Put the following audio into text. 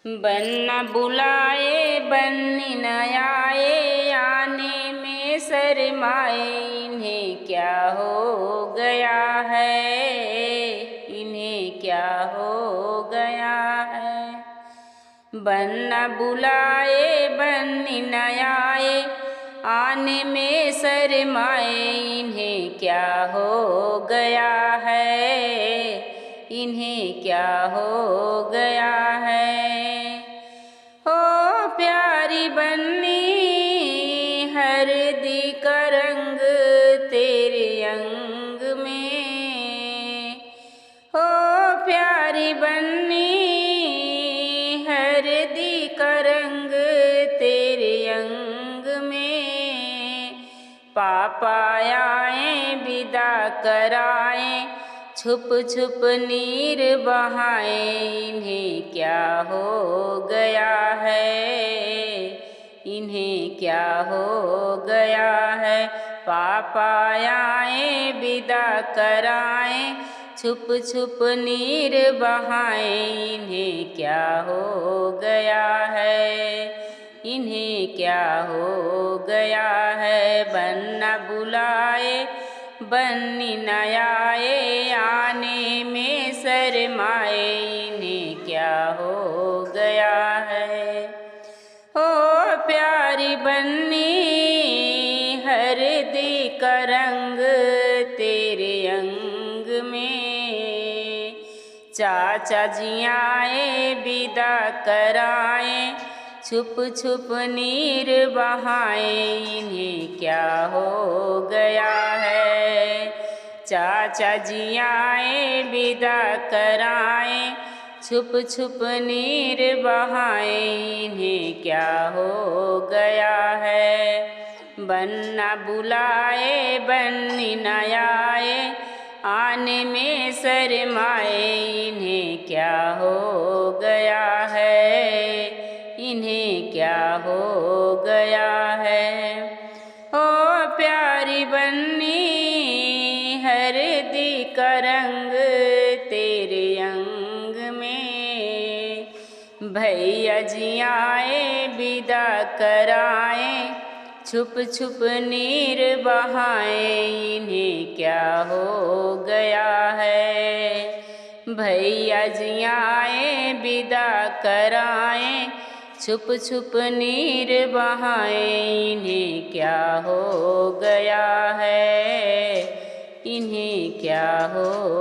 बन्ना बुलाए बन्नी न आए, आने में शर्माए। इन्हें क्या हो गया है, इन्हें क्या हो गया है। बन्ना बुलाए बन्नी न आए, आने में शर्माए। इन्हें क्या हो गया है, इन्हें क्या हो गया है। हो प्यारी बन्नी हरदी का रंग तेरे अंग में। हो प्यारी बन्नी हरदी का रंग तेरे अंग में। पापा आए विदा कराए, छुप छुप नीर बहाए। इन्हें क्या हो गया है, इन्हें क्या हो गया है। पापा आए विदा कराए, छुप छुप नीर बहाए। इन्हें क्या हो गया है, इन्हें क्या हो गया है। बन्ना बुलाए बन्नी न आए, आने में शर्माए। इन्हें क्या हो गया है। हो प्यारी बन्नी हरदी का रंग तेरे अंग में। चाचा जी आए विदा कराए, छुप छुप नीर बहाए। इन्हें क्या हो गया है। चाचा जी आए विदा कराए, छुप छुप नीर बहाए। इन्हें क्या हो गया है। बन्ना बुलाए बन्नी न आए, आने में शर्माए। इन्हें क्या हो गया है, इन्हें क्या हो गया है। ओ प्यारी बन्नी हरदी का रंग तेरे अंग में। भैया जी आए विदा कराए, छुप छुप नीर बहाए। इन्हें क्या हो गया है। भैया जी आए विदा कराए, छुप छुप नीर बहाए। इन्हें क्या हो गया है, इन्हें क्या हो